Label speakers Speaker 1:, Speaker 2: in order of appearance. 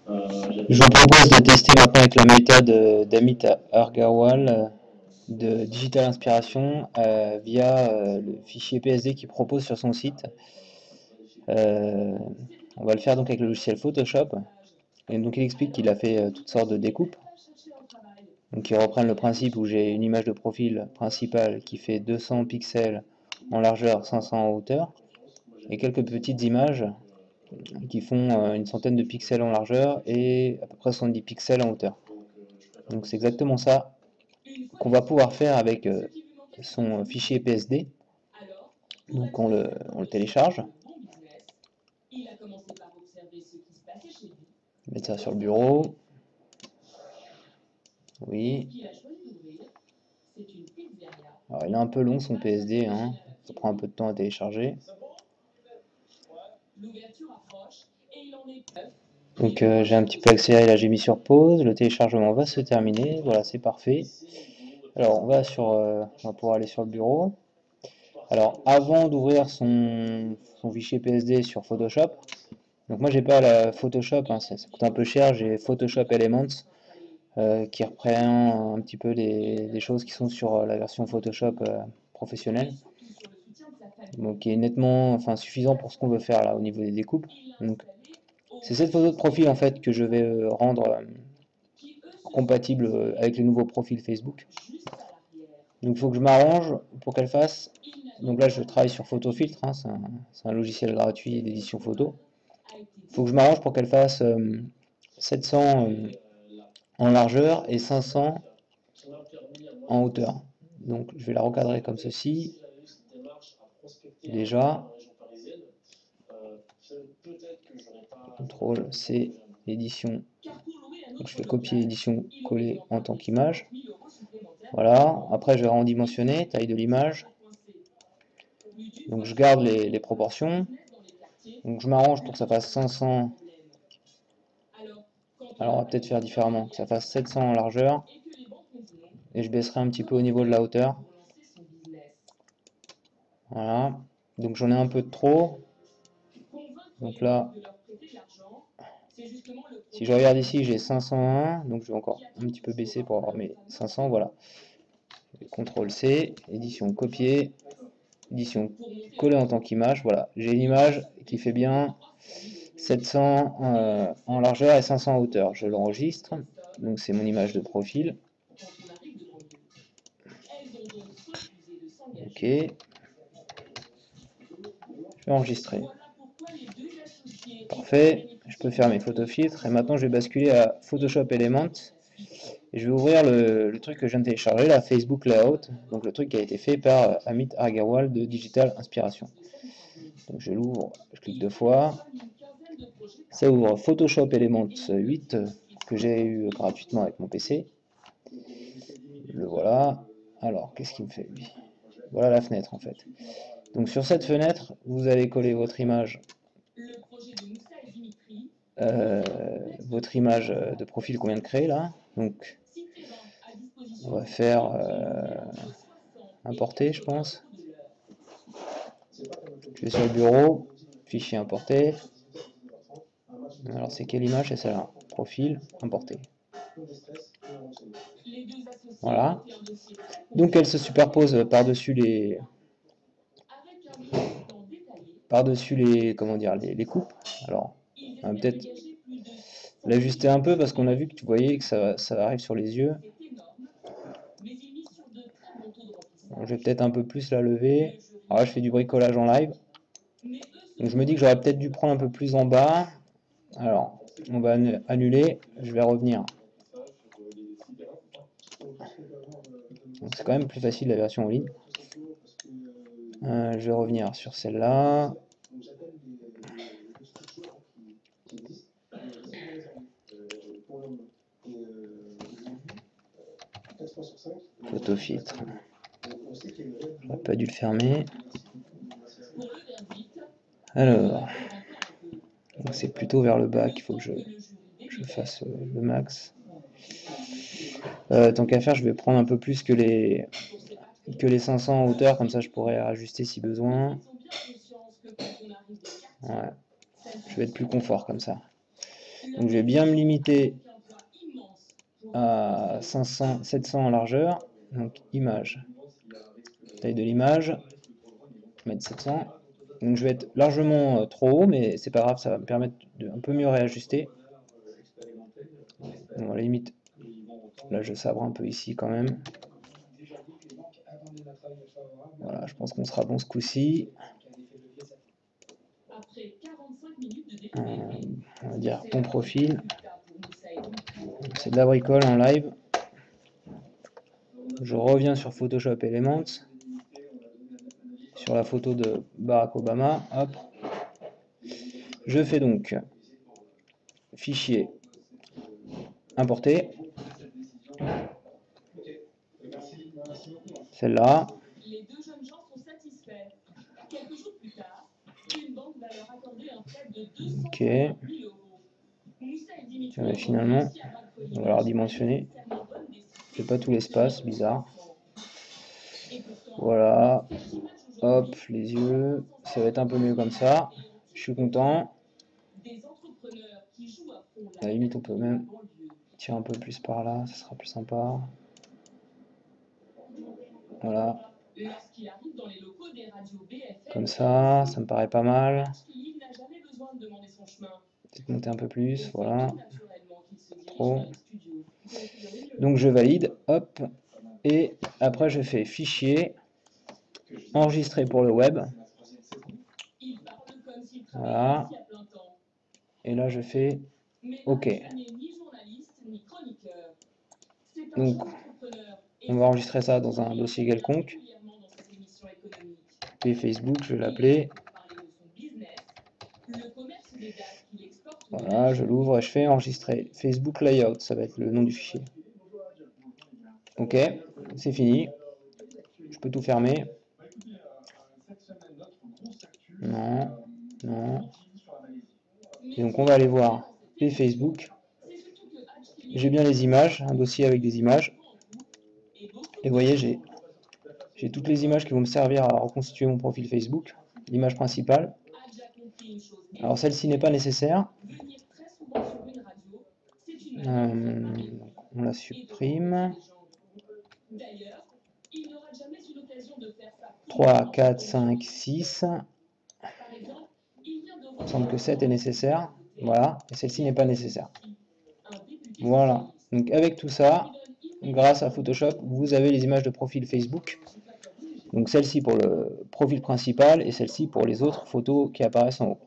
Speaker 1: Je vous propose de tester maintenant avec la méthode d'Amit Agarwal de Digital Inspiration via le fichier PSD qu'il propose sur son site. On va le faire donc avec le logiciel Photoshop. Et donc il explique qu'il a fait toutes sortes de découpes. Donc ils reprennent le principe où j'ai une image de profil principale qui fait 200 pixels en largeur, 500 en hauteur, et quelques petites images qui font une centaine de pixels en largeur et à peu près 70 pixels en hauteur. Donc c'est exactement ça qu'on va pouvoir faire avec son fichier PSD. Donc on le télécharge. Mettre ça sur le bureau. Oui. Alors il est un peu long son PSD, hein. Ça prend un peu de temps à télécharger. Donc j'ai un petit peu accéléré, là j'ai mis sur pause, le téléchargement va se terminer, voilà c'est parfait. Alors on va pouvoir aller sur le bureau. Alors avant d'ouvrir son fichier PSD sur Photoshop, donc moi j'ai pas la Photoshop, hein, ça coûte un peu cher, j'ai Photoshop Elements qui reprend un petit peu des choses qui sont sur la version Photoshop professionnelle. Donc qui est nettement, enfin suffisant pour ce qu'on veut faire là au niveau des découpes. Donc c'est cette photo de profil en fait que je vais rendre compatible avec les nouveaux profils Facebook. Donc il faut que je m'arrange pour qu'elle fasse. Donc là je travaille sur PhotoFiltre, hein, c'est un logiciel gratuit d'édition photo. Il faut que je m'arrange pour qu'elle fasse 700 en largeur et 500 en hauteur. Donc je vais la recadrer comme ceci. Déjà. CTRL C, édition. Donc je fais copier, édition, coller en tant qu'image. Voilà. Après je vais rendimensionner, taille de l'image. Donc je garde les proportions. Donc je m'arrange pour que ça fasse 500. Alors on va peut-être faire différemment, que ça fasse 700 en largeur. Et je baisserai un petit peu au niveau de la hauteur. Voilà. Donc j'en ai un peu de trop. Donc là, si je regarde ici, j'ai 501. Donc je vais encore un petit peu baisser pour avoir mes 500. Voilà. CTRL C, édition copier, édition coller en tant qu'image. Voilà. J'ai une image qui fait bien 700 en largeur et 500 en hauteur. Je l'enregistre. Donc c'est mon image de profil. Ok. Je vais enregistrer. Parfait. Je peux faire mes photofiltres. Et maintenant, je vais basculer à Photoshop Elements. Et je vais ouvrir le truc que je viens de télécharger, la Facebook Layout. Donc le truc qui a été fait par Amit Agarwal de Digital Inspiration. Donc je l'ouvre, je clique deux fois. Ça ouvre Photoshop Elements 8 que j'ai eu gratuitement avec mon PC. Le voilà. Alors, qu'est-ce qu'il me fait lui? Voilà la fenêtre en fait. Donc sur cette fenêtre, vous allez coller votre image de profil qu'on vient de créer là. Donc on va faire importer, je pense. Je vais sur le bureau, fichier importé. Alors c'est quelle image? C'est celle-là. Profil, importé. Voilà. Donc elle se superpose par-dessus les comment dire, les coupes. Alors on va peut-être l'ajuster un peu parce qu'on a vu que tu voyais que ça arrive sur les yeux. Bon, je vais peut-être un peu plus la lever. Alors là, je fais du bricolage en live. Donc je me dis que j'aurais peut-être dû prendre un peu plus en bas. Alors, on va annuler. Je vais revenir. C'est quand même plus facile la version en ligne. Je vais revenir sur celle-là. Photofiltre. J'aurais pas dû le fermer. Alors, c'est plutôt vers le bas qu'il faut que je fasse le max. Tant qu'à faire, je vais prendre un peu plus que les 500 en hauteur, comme ça je pourrais ajuster si besoin. Ouais. Je vais être plus confort comme ça. Donc je vais bien me limiter à 500, 700 en largeur. Donc image, taille de l'image, mettre 700. Donc je vais être largement trop haut, mais c'est pas grave, ça va me permettre de un peu mieux réajuster. Bon, à la limite, là je sabre un peu ici quand même. Voilà, je pense qu'on sera bon ce coup-ci. On va dire ton profil. C'est de la bricole en live. Je reviens sur Photoshop Elements. Sur la photo de Barack Obama. Hop. Je fais donc fichier importer. Celle-là. Ok. Finalement, on va leur dimensionner. Je fais pas tout l'espace, bizarre. Voilà. Hop, les yeux. Ça va être un peu mieux comme ça. Je suis content. À la limite, on peut même tirer un peu plus par là, ça sera plus sympa. Voilà. Comme ça me paraît pas mal. Peut-être monter un peu plus, voilà. Trop. Donc je valide, hop. Et après je fais fichier, enregistrer pour le web. Voilà. Et là je fais OK. Donc on va enregistrer ça dans un dossier quelconque. Et Facebook, je vais l'appeler. Voilà, je l'ouvre et je fais enregistrer. Facebook Layout, ça va être le nom du fichier. Ok, c'est fini. Je peux tout fermer. Non, non. Et donc on va aller voir les Facebook. J'ai bien les images, un dossier avec des images. Et vous voyez, j'ai toutes les images qui vont me servir à reconstituer mon profil Facebook. L'image principale. Alors celle-ci n'est pas nécessaire. On la supprime. 3, 4, 5, 6. Il me semble que 7 est nécessaire. Voilà. Et celle-ci n'est pas nécessaire. Voilà. Donc avec tout ça, grâce à Photoshop, vous avez les images de profil Facebook. Donc celle-ci pour le profil principal et celle-ci pour les autres photos qui apparaissent en haut.